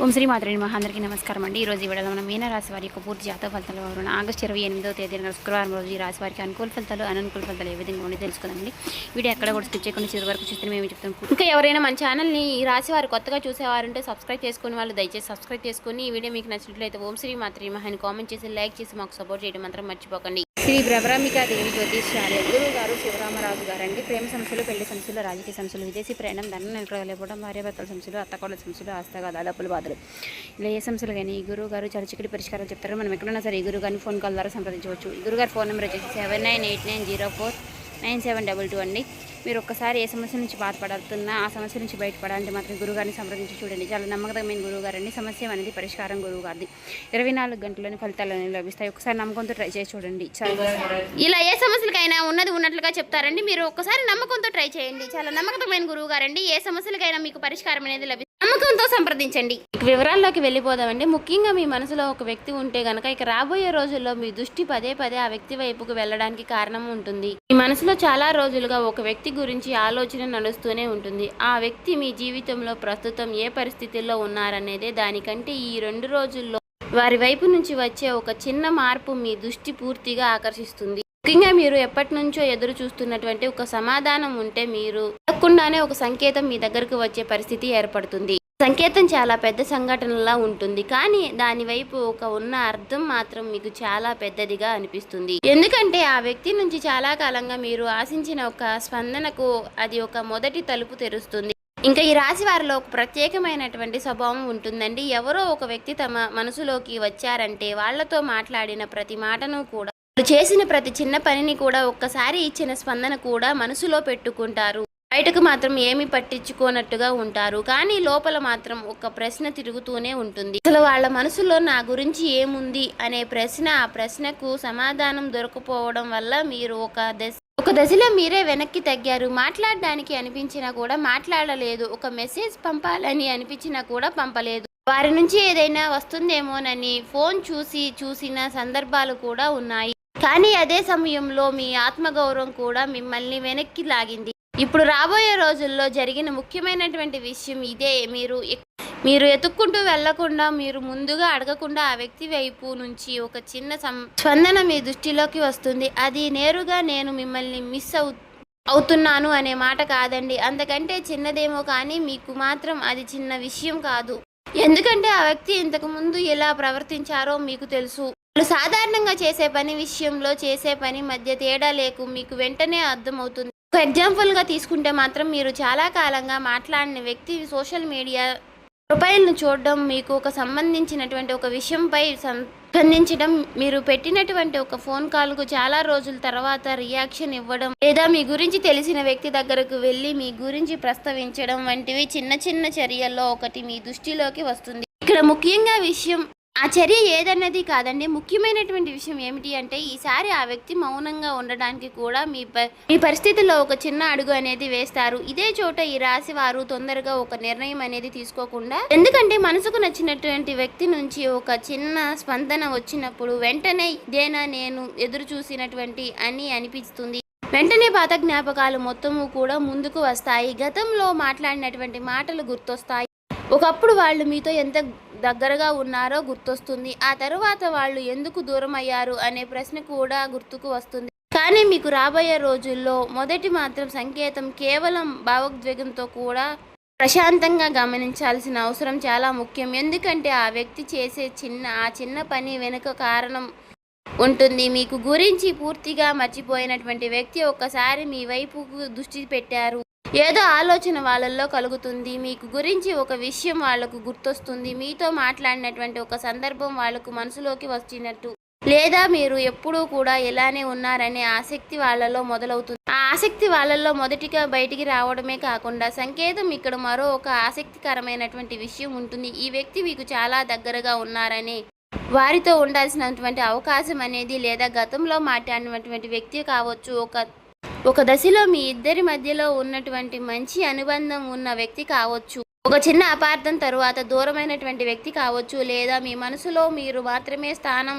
ఓం శ్రీ మాత్రే నమః. అందరికీ నమస్కారం అండి. ఈరోజు ఈ వీడియోలో మనం మీనరాశి వారి యొక్క పూర్తి జాతక ఫలితాలు వివరణ ఆగస్టు 28వ తేదీన శుక్రవారం రోజు ఈ రాశి వారికి అనుకూల ఫలితాలు అననుకూల ఫలితాలు ఏ విధంగా ఉండి తెలుసుకుందండి. వీడియో ఎక్కడ కూడా స్కిప్ చేయకుండా చివరి వరకు చూస్తే మేము చెప్తాం. ఇంకా ఎవరైనా మన ఛానల్ని ఈ రాశి వారు కొత్తగా చూసేవారంటే సబ్స్క్రైబ్ చేసుకుని వాళ్ళు దయచేసి సబ్స్క్రైబ్ చేసుకుని ఈ వీడియో మీకు నచ్చినట్లయితే ఓం శ్రీ మాత్రే నమః అని కామెంట్ చేసి లైక్ చేసి మాకు సపోర్ట్ చేయడం మాత్రం మర్చిపోకండి. శ్రీ భ్రమరాంబికా దేవి జ్యోతిష్యాలయ గురువు గారు శివరామరాజు గారండి. ప్రేమ సమస్యలు, పెళ్లి సమస్యలు, రాజకీయ సమస్యలు, విదేశీ ప్రయాణం, ధనం నిలకడలేకపోవడం, భార్యాభర్తల సమస్యలు, అత్తకోడల సమస్యలు, హస్తగాదాలు, అప్పుల బాధలు, ఇలా ఏ సమస్యలు కానీ ఈ గురువు గారు చాలా చిక్కటి పరిష్కారాలు చెప్తారు. మనం ఎక్కడన్నా సరే ఈ గురువు గారిని ఫోన్ కాల్ ద్వారా సంప్రదించవచ్చు. ఈ గురుగారు ఫోన్ నెంబర్ వచ్చేసి 7989049722 అండి. మీరు ఒక్కసారి ఏ సమస్య నుంచి బాధపడుతున్నా ఆ సమస్య నుంచి బయటపడాలంటే మాత్రం గురుగారిని సంప్రదించి చూడండి. చాలా నమ్మకమైన గురువు గారండి. సమస్య అనేది పరిష్కారం గురువు గారిది. 24 గంటల్లోని ఫలితాలు లభిస్తాయి. ఒకసారి నమ్మకంతో ట్రై చేసి చూడండి. ఇలా ఏ సమస్యలకైనా ఉన్నది ఉన్నట్లుగా చెప్తారండి. మీరు ఒక్కసారి నమ్మకంతో ట్రై చేయండి. చాలా నమ్మకమైన గురువు గారండి. ఏ సమస్యలకైనా మీకు పరిష్కారం అనేది లభిస్తుంది. నమ్మకంతో సంప్రదించండి. వివరాల్లోకి వెళ్ళిపోదామండి. ముఖ్యంగా మీ మనసులో ఒక వ్యక్తి ఉంటే గనక ఇక రాబోయే రోజుల్లో మీ దృష్టి పదే పదే ఆ వ్యక్తి వైపుకు వెళ్ళడానికి కారణం ఉంటుంది. మీ మనసులో చాలా రోజులుగా ఒక వ్యక్తి గురించి ఆలోచన నడుస్తూనే ఉంటుంది. ఆ వ్యక్తి మీ జీవితంలో ప్రస్తుతం ఏ పరిస్థితుల్లో ఉన్నారనేదే దానికంటే ఈ 2 రోజుల్లో వారి వైపు నుంచి వచ్చే ఒక చిన్న మార్పు మీ దృష్టి పూర్తిగా ఆకర్షిస్తుంది. ముఖ్యంగా మీరు ఎప్పటి నుంచో ఎదురు చూస్తున్నటువంటి ఒక సమాధానం ఉంటే మీరు అడగకుండానే ఒక సంకేతం మీ దగ్గరకు వచ్చే పరిస్థితి ఏర్పడుతుంది. సంకేతం చాలా పెద్ద సంఘటనలా ఉంటుంది, కానీ దాని వైపు ఉన్న అర్థం మాత్రం మీకు చాలా పెద్దదిగా అనిపిస్తుంది. ఎందుకంటే ఆ వ్యక్తి నుంచి చాలా కాలంగా మీరు ఆశించిన ఒక స్పందనకు అది ఒక మొదటి తలుపు తెరుస్తుంది. ఇంకా ఈ రాశి వారిలో ఒక ప్రత్యేకమైనటువంటి స్వభావం ఉంటుందండి. ఎవరో ఒక వ్యక్తి తమ మనసులోకి వచ్చారంటే వాళ్లతో మాట్లాడిన ప్రతి మాటను కూడా, చేసిన ప్రతి చిన్న పనిని కూడా, ఒక్కసారి ఇచ్చిన స్పందన కూడా మనసులో పెట్టుకుంటారు. బయటకు మాత్రం ఏమి పట్టించుకోనట్టుగా ఉంటారు, కానీ లోపల మాత్రం ఒక ప్రశ్న తిరుగుతూనే ఉంటుంది. అసలు వాళ్ళ మనసులో నా గురించి ఏముంది అనే ప్రశ్న, ఆ ప్రశ్నకు సమాధానం దొరకపోవడం వల్ల మీరు ఒక దశలో మీరే వెనక్కి తగ్గారు. మాట్లాడడానికి అనిపించినా కూడా మాట్లాడలేదు. ఒక మెసేజ్ పంపాలని అనిపించినా కూడా పంపలేదు. వారి నుంచి ఏదైనా వస్తుందేమోనని ఫోన్ చూసిన సందర్భాలు కూడా ఉన్నాయి. కానీ అదే సమయంలో మీ ఆత్మగౌరవం కూడా మిమ్మల్ని వెనక్కి లాగింది. ఇప్పుడు రాబోయే రోజుల్లో జరిగిన ముఖ్యమైనటువంటి విషయం ఇదే. మీరు ఎత్తుక్కుంటూ వెళ్లకుండా, మీరు ముందుగా అడగకుండా ఆ వ్యక్తి వైపు నుంచి ఒక చిన్న స్పందన మీ దృష్టిలోకి వస్తుంది. అది నేరుగా నేను మిమ్మల్ని మిస్ అవుతున్నాను అనే మాట కాదండి. అంతకంటే చిన్నదేమో, కానీ మీకు మాత్రం అది చిన్న విషయం కాదు. ఎందుకంటే ఆ వ్యక్తి ఇంతకు ముందు ఎలా ప్రవర్తించారో మీకు తెలుసు. వాళ్ళు సాధారణంగా చేసే పని విషయంలో చేసే పని మధ్య తేడా మీకు వెంటనే అర్థమవుతుంది. ఒక ఎగ్జాంపుల్గా తీసుకుంటే మాత్రం మీరు చాలా కాలంగా మాట్లాడిన వ్యక్తి సోషల్ మీడియా ప్రొఫైల్ను చూడడం, మీకు ఒక సంబంధించినటువంటి ఒక విషయంపై స్పందించడం, మీరు పెట్టినటువంటి ఒక ఫోన్ కాల్కు చాలా రోజుల తర్వాత రియాక్షన్ ఇవ్వడం, లేదా మీ గురించి తెలిసిన వ్యక్తి దగ్గరకు వెళ్ళి మీ గురించి ప్రస్తావించడం వంటివి చిన్న చిన్న చర్యల్లో ఒకటి మీ దృష్టిలోకి వస్తుంది. ఇక్కడ ముఖ్యంగా విషయం ఆ చర్య ఏదన్నది కాదండి. ముఖ్యమైనటువంటి విషయం ఏమిటి అంటే ఈసారి ఆ వ్యక్తి మౌనంగా ఉండడానికి కూడా మీ పరిస్థితుల్లో ఒక చిన్న అడుగు అనేది వేస్తారు. ఇదే చోట ఈ రాశి వారు తొందరగా ఒక నిర్ణయం అనేది తీసుకోకుండా, ఎందుకంటే మనసుకు నచ్చినటువంటి వ్యక్తి నుంచి ఒక చిన్న స్పందన వచ్చినప్పుడు వెంటనే ఇదేనా నేను ఎదురు చూసినటువంటి అని అనిపిస్తుంది. వెంటనే పాత జ్ఞాపకాలు మొత్తము కూడా ముందుకు వస్తాయి. గతంలో మాట్లాడినటువంటి మాటలు గుర్తొస్తాయి. ఒకప్పుడు వాళ్ళు మీతో ఎంత దగ్గరగా ఉన్నారో గుర్తొస్తుంది. ఆ తరువాత వాళ్ళు ఎందుకు దూరం అయ్యారు అనే ప్రశ్న కూడా గుర్తుకు వస్తుంది. కానీ మీకు రాబోయే రోజుల్లో మొదటి మాత్రం సంకేతం కేవలం భావోద్వేగంతో కూడా ప్రశాంతంగా గమనించాల్సిన అవసరం చాలా ముఖ్యం. ఎందుకంటే ఆ వ్యక్తి చేసే చిన్న పని వెనుక కారణం ఉంటుంది. మీకు గురించి పూర్తిగా మర్చిపోయినటువంటి వ్యక్తి ఒక్కసారి మీ వైపుకు దృష్టి పెట్టారు. ఏదో ఆలోచన వాళ్ళల్లో కలుగుతుంది. మీకు గురించి ఒక విషయం వాళ్లకు గుర్తొస్తుంది. మీతో మాట్లాడినటువంటి ఒక సందర్భం వాళ్లకు మనసులోకి వచ్చినట్టు, లేదా మీరు ఎప్పుడూ కూడా ఇలానే ఉన్నారనే ఆసక్తి వాళ్ళలో మొదలవుతుంది. ఆ ఆసక్తి వాళ్ళల్లో మొదటిగా బయటికి రావడమే కాకుండా సంకేతం ఇక్కడ మరో ఒక ఆసక్తికరమైనటువంటి విషయం ఉంటుంది. ఈ వ్యక్తి మీకు చాలా దగ్గరగా ఉన్నారనే వారితో ఉండాల్సినటువంటి అవకాశం అనేది, లేదా గతంలో మాట్లాడినటువంటి వ్యక్తి కావచ్చు, ఒక దశలో మీ ఇద్దరి మధ్యలో ఉన్నటువంటి మంచి అనుబంధం ఉన్న వ్యక్తి కావచ్చు, ఒక చిన్న అపార్థం తరువాత దూరమైనటువంటి వ్యక్తి కావచ్చు, లేదా మీ మనసులో మీరు మాత్రమే స్థానం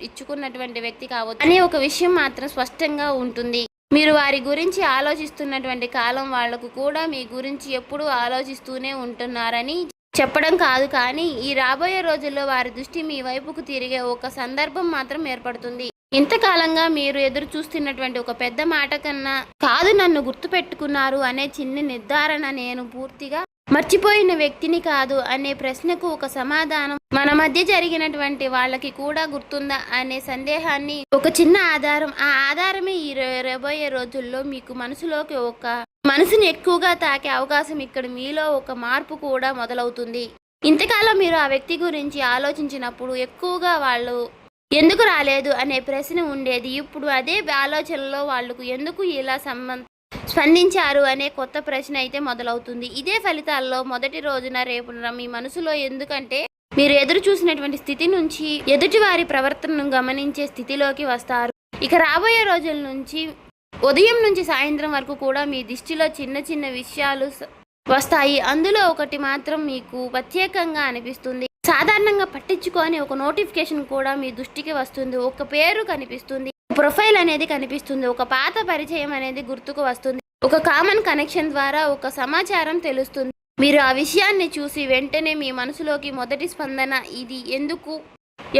ఇచ్చుకున్నటువంటి వ్యక్తి కావచ్చు అనే ఒక విషయం మాత్రం స్పష్టంగా ఉంటుంది. మీరు వారి గురించి ఆలోచిస్తున్నటువంటి కాలం వాళ్లకు కూడా మీ గురించి ఎప్పుడూ ఆలోచిస్తూనే ఉంటున్నారని చెప్పడం కాదు, కానీ ఈ రాబోయే రోజుల్లో వారి దృష్టి మీ వైపుకు తిరిగే ఒక సందర్భం మాత్రం ఏర్పడుతుంది. ఇంతకాలంగా మీరు ఎదురు చూస్తున్నటువంటి ఒక పెద్ద మాట కన్నా కాదు, నన్ను గుర్తుపెట్టుకున్నారు అనే చిన్న నిర్ధారణ, నేను పూర్తిగా మర్చిపోయిన వ్యక్తిని కాదు అనే ప్రశ్నకు ఒక సమాధానం, మన మధ్య జరిగినటువంటి వాళ్ళకి కూడా గుర్తుందా అనే సందేహాన్ని ఒక చిన్న ఆధారం, ఆ ఆధారమే ఈ రాబోయే రోజుల్లో మీకు మనసుని ఎక్కువగా తాకే అవకాశం, ఇక్కడ మీలో ఒక మార్పు కూడా మొదలవుతుంది. ఇంతకాలం మీరు ఆ వ్యక్తి గురించి ఆలోచించినప్పుడు ఎక్కువగా వాళ్ళు ఎందుకు రాలేదు అనే ప్రశ్న ఉండేది. ఇప్పుడు అదే ఆలోచనలో వాళ్ళకు ఎందుకు ఇలా స్పందించారు అనే కొత్త ప్రశ్న అయితే మొదలవుతుంది. ఇదే ఫలితాల్లో మొదటి రోజున రేపున మీ మనసులో, ఎందుకంటే మీరు ఎదురు చూసినటువంటి స్థితి నుంచి ఎదుటివారి ప్రవర్తనను గమనించే స్థితిలోకి వస్తారు. ఇక రాబోయే రోజుల నుంచి ఉదయం నుంచి సాయంత్రం వరకు కూడా మీ దృష్టిలో చిన్న చిన్న విషయాలు వస్తాయి. అందులో ఒకటి మాత్రం మీకు ప్రత్యేకంగా అనిపిస్తుంది. సాధారణంగా పట్టించుకొని ఒక నోటిఫికేషన్ కూడా మీ దృష్టికి వస్తుంది. ఒక పేరు కనిపిస్తుంది, ప్రొఫైల్ అనేది కనిపిస్తుంది, ఒక పాత పరిచయం అనేది గుర్తుకు వస్తుంది, ఒక కామన్ కనెక్షన్ ద్వారా ఒక సమాచారం తెలుస్తుంది. మీరు ఆ విషయాన్ని చూసి వెంటనే మీ మనసులోకి మొదటి స్పందన ఇది ఎందుకు,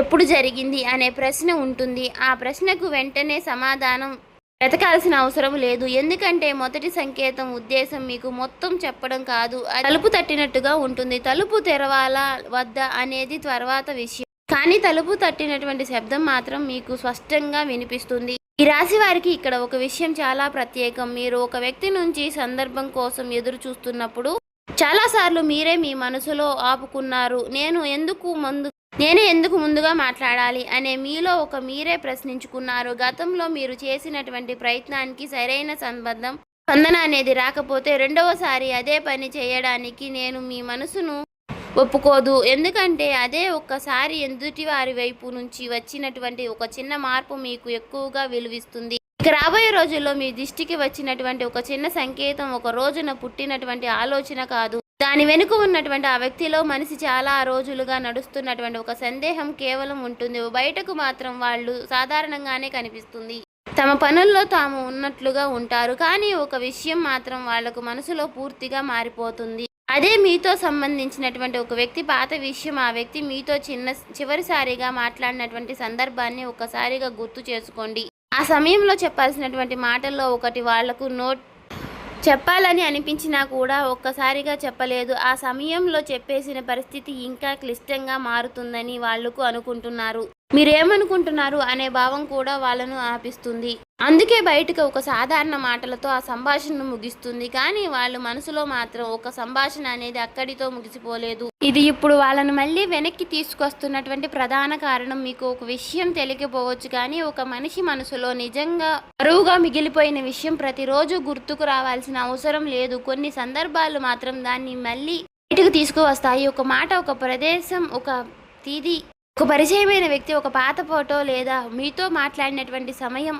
ఎప్పుడు జరిగింది అనే ప్రశ్న ఉంటుంది. ఆ ప్రశ్నకు వెంటనే సమాధానం వెతకాల్సిన అవసరం లేదు. ఎందుకంటే మొదటి సంకేతం ఉద్దేశం మీకు మొత్తం చెప్పడం కాదు, తలుపు తట్టినట్టుగా ఉంటుంది. తలుపు తెరవాలా వద్దా అనేది తర్వాత విషయం, కానీ తలుపు తట్టినటువంటి శబ్దం మాత్రం మీకు స్పష్టంగా వినిపిస్తుంది. ఈ రాశి వారికి ఇక్కడ ఒక విషయం చాలా ప్రత్యేకం. మీరు ఒక వ్యక్తి నుంచి సందర్భం కోసం ఎదురు చూస్తున్నప్పుడు చాలాసార్లు మీరే మీ మనసులో ఆపుకున్నారు. నేనే ఎందుకు ముందుగా మాట్లాడాలి అనే మీలో ఒక మీరే ప్రశ్నించుకున్నారు. గతంలో మీరు చేసినటువంటి ప్రయత్నానికి సరైన స్పందన అనేది రాకపోతే రెండవసారి అదే పని చేయడానికి నేను మీ మనసును ఒప్పుకోదు. ఎందుకంటే అదే ఒక్కసారి ఎదుటి వారి వైపు నుంచి వచ్చినటువంటి ఒక చిన్న మార్పు మీకు ఎక్కువగా విలువిస్తుంది. ఇక రాబోయే రోజుల్లో మీ దృష్టికి వచ్చినటువంటి ఒక చిన్న సంకేతం ఒక రోజున పుట్టినటువంటి ఆలోచన కాదు, దాని వెనుక ఉన్నటువంటి ఆ వ్యక్తిలో మనిషి చాలా రోజులుగా నడుస్తున్నటువంటి ఒక సందేహం కేవలం ఉంటుంది. బయటకు మాత్రం వాళ్ళు సాధారణంగానే కనిపిస్తుంది, తమ పనుల్లో తాము ఉన్నట్లుగా ఉంటారు, కానీ ఒక విషయం మాత్రం వాళ్లకు మనసులో పూర్తిగా మారిపోతుంది. అదే మీతో సంబంధించినటువంటి ఒక వ్యక్తి పాత విషయం. ఆ వ్యక్తి మీతో చివరిసారిగా మాట్లాడినటువంటి సందర్భాన్ని ఒక్కసారిగా గుర్తు చేసుకోండి. ఆ సమయంలో చెప్పాల్సినటువంటి మాటల్లో ఒకటి వాళ్లకు చెప్పాలని అనిపించినా కూడా ఒక్కసారిగా చెప్పలేదు. ఆ సమయంలో చెప్పేసిన పరిస్థితి ఇంకా క్లిష్టంగా మారుతుందని వాళ్లకు అనుకుంటున్నారు. మీరేమనుకుంటున్నారు అనే భావం కూడా వాళ్ళను ఆపిస్తుంది. అందుకే బయటకు ఒక సాధారణ మాటలతో ఆ సంభాషణను ముగిస్తుంది, కానీ వాళ్ళు మనసులో మాత్రం ఒక సంభాషణ అనేది అక్కడితో ముగిసిపోలేదు. ఇది ఇప్పుడు వాళ్ళను మళ్ళీ వెనక్కి తీసుకొస్తున్నటువంటి ప్రధాన కారణం. మీకు ఒక విషయం తెలియకపోవచ్చు, కానీ ఒక మనిషి మనసులో నిజంగా బరువుగా మిగిలిపోయిన విషయం ప్రతిరోజు గుర్తుకు రావాల్సిన అవసరం లేదు. కొన్ని సందర్భాలు మాత్రం దాన్ని మళ్ళీ బయటకు తీసుకువస్తాయి. ఒక మాట, ఒక ప్రదేశం, ఒక తేదీ, ఒక పరిచయమైన వ్యక్తి, ఒక పాత ఫోటో, లేదా మీతో మాట్లాడినటువంటి సమయం,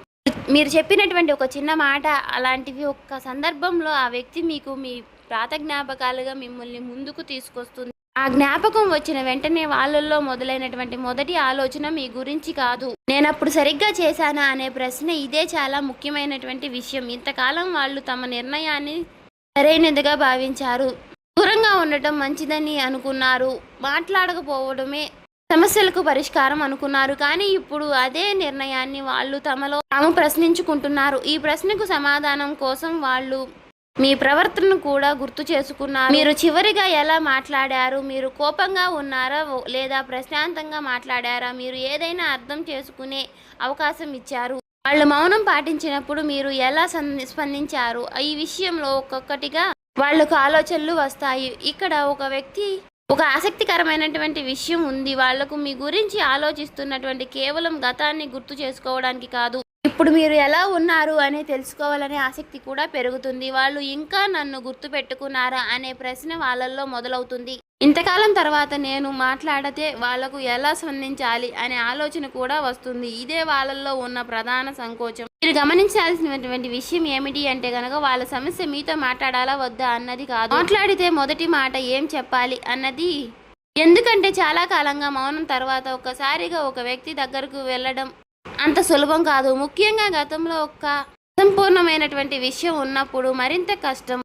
మీరు చెప్పినటువంటి ఒక చిన్న మాట, అలాంటివి ఒక్క సందర్భంలో ఆ వ్యక్తి మీకు మీ పాత జ్ఞాపకాలుగా మిమ్మల్ని ముందుకు తీసుకొస్తుంది. ఆ జ్ఞాపకం వచ్చిన వెంటనే వాళ్ళల్లో మొదలైనటువంటి మొదటి ఆలోచన మీ గురించి కాదు, నేనప్పుడు సరిగ్గా చేశానా అనే ప్రశ్న. ఇదే చాలా ముఖ్యమైనటువంటి విషయం. ఇంతకాలం వాళ్ళు తమ నిర్ణయాన్ని సరైనదిగా భావించారు, దూరంగా ఉండటం మంచిదని అనుకున్నారు, మాట్లాడకపోవడమే సమస్యలకు పరిష్కారం అనుకున్నారు. కానీ ఇప్పుడు అదే నిర్ణయాన్ని వాళ్ళు తమలో తాము ప్రశ్నించుకుంటున్నారు. ఈ ప్రశ్నకు సమాధానం కోసం వాళ్ళు మీ ప్రవర్తనను కూడా గుర్తు చేసుకున్నారు. మీరు చివరిగా ఎలా మాట్లాడారు? మీరు కోపంగా ఉన్నారా లేదా ప్రశాంతంగా మాట్లాడారా? మీరు ఏదైనా అర్థం చేసుకునే అవకాశం ఇచ్చారు? వాళ్ళు మౌనం పాటించినప్పుడు మీరు ఎలా స్పందించారు? ఈ విషయంలో ఒక్కొక్కటిగా వాళ్ళకు ఆలోచనలు వస్తాయి. ఇక్కడ ఒక ఆసక్తికరమైనటువంటి విషయం ఉంది. వాళ్లకు మీ గురించి ఆలోచిస్తున్నటువంటి కేవలం గతాన్ని గుర్తు చేసుకోవడానికి కాదు, ఇప్పుడు మీరు ఎలా ఉన్నారు అని తెలుసుకోవాలనే ఆసక్తి కూడా పెరుగుతుంది. వాళ్ళు ఇంకా నన్ను గుర్తు పెట్టుకున్నారా అనే ప్రశ్న వాళ్ళల్లో మొదలవుతుంది. ఇంతకాలం తర్వాత నేను మాట్లాడితే వాళ్లకు ఎలా స్పందించాలి అనే ఆలోచన కూడా వస్తుంది. ఇదే వాళ్ళల్లో ఉన్న ప్రధాన సంకోచం. మీరు గమనించాల్సినటువంటి విషయం ఏమిటి అంటే కనుక, వాళ్ళ సమస్య మీతో మాట్లాడాలా వద్దా అన్నది కాదు, మాట్లాడితే మొదటి మాట ఏం చెప్పాలి అన్నది. ఎందుకంటే చాలా కాలంగా మౌనం తర్వాత ఒక్కసారిగా ఒక వ్యక్తి దగ్గరకు వెళ్ళడం అంత సులభం కాదు. ముఖ్యంగా గతంలో ఒక అసంపూర్ణమైనటువంటి విషయం ఉన్నప్పుడు మరింత కష్టం.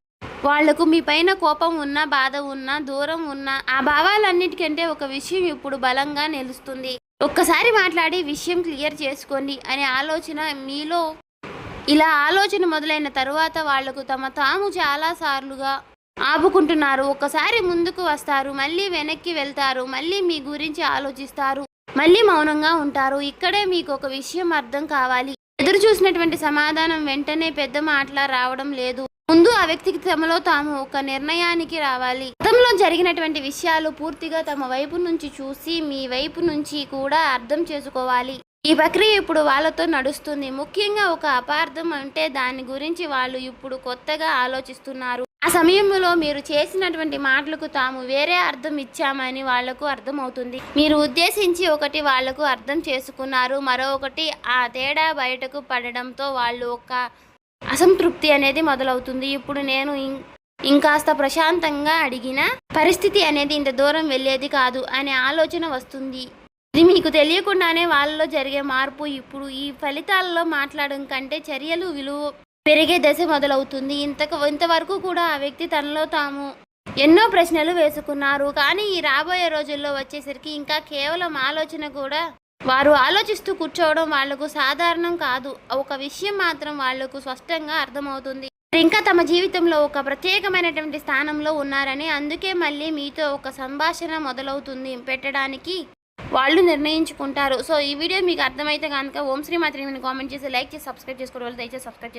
వాళ్లకు మీ పైన కోపం ఉన్నా, బాధ ఉన్నా, దూరం ఉన్నా ఆ భావాలన్నిటికంటే ఒక విషయం ఇప్పుడు బలంగా నిలుస్తుంది. ఒక్కసారి మాట్లాడి విషయం క్లియర్ చేసుకోండి అనే ఆలోచన మీలో ఇలా ఆలోచన మొదలైన తరువాత వాళ్లకు తాము చాలా సార్లుగా ఆపుకుంటున్నారు. ఒక్కసారి ముందుకు వస్తారు, మళ్ళీ వెనక్కి వెళ్తారు, మళ్ళీ మీ గురించి ఆలోచిస్తారు, మళ్ళీ మౌనంగా ఉంటారు. ఇక్కడే మీకు ఒక విషయం అర్థం కావాలి. ఎదురు చూసినటువంటి సమాధానం వెంటనే పెద్ద మాటలా రావడం లేదు. ముందు ఆ వ్యక్తికి తమలో తాము ఒక నిర్ణయానికి రావాలి. గతంలో జరిగినటువంటి విషయాలు పూర్తిగా తమ వైపు నుంచి చూసి మీ వైపు నుంచి కూడా అర్థం చేసుకోవాలి. ఈ ప్రక్రియ ఇప్పుడు వాళ్ళతో నడుస్తుంది. ముఖ్యంగా ఒక అపార్థం అంటే దాని గురించి వాళ్ళు ఇప్పుడు కొత్తగా ఆలోచిస్తున్నారు. ఆ సమయంలో మీరు చేసినటువంటి మాటలకు తాము వేరే అర్థం ఇచ్చామని వాళ్లకు అర్థమవుతుంది. మీరు ఉద్దేశించి ఒకటి వాళ్లకు అర్థం చేసుకున్నారు, మరొకటి ఆ తేడా బయటకు పడడంతో వాళ్ళు ఒక అసంతృప్తి అనేది మొదలవుతుంది. ఇప్పుడు నేను ఇంకాస్త ప్రశాంతంగా అడిగిన పరిస్థితి అనేది ఇంత దూరం వెళ్ళేది కాదు అనే ఆలోచన వస్తుంది. ఇది మీకు తెలియకుండానే వాళ్ళలో జరిగే మార్పు ఇప్పుడు ఈ ఫలితాలలో మాట్లాడడం కంటే చర్యలు విలువ పెరిగే దశ మొదలవుతుంది. ఇంతవరకు కూడా ఆ వ్యక్తి తనలో తాము ఎన్నో ప్రశ్నలు వేసుకున్నారు. కానీ ఈ రాబోయే రోజుల్లో వచ్చేసరికి ఇంకా కేవలం ఆలోచన కూడా వారు ఆలోచిస్తూ కూర్చోవడం వాళ్లకు సాధారణం కాదు. ఒక విషయం మాత్రం వాళ్లకు స్పష్టంగా అర్థమవుతుంది. ఇంకా తమ జీవితంలో ఒక ప్రత్యేకమైనటువంటి స్థానంలో ఉన్నారని, అందుకే మళ్ళీ మీతో ఒక సంభాషణ మొదలవుతుంది పెట్టడానికి వాళ్ళు నిర్ణయించుకుంటారు. సో ఈ వీడియో మీకు అర్థమైతే కనుక ఓం శ్రీ మాత్రమే కామెంట్ చేసి లైక్ చేసి సబ్స్క్రైబ్ చేసుకోవడం వల్ల దయచేసి సబ్స్క్రైబ్ చేసుకోండి.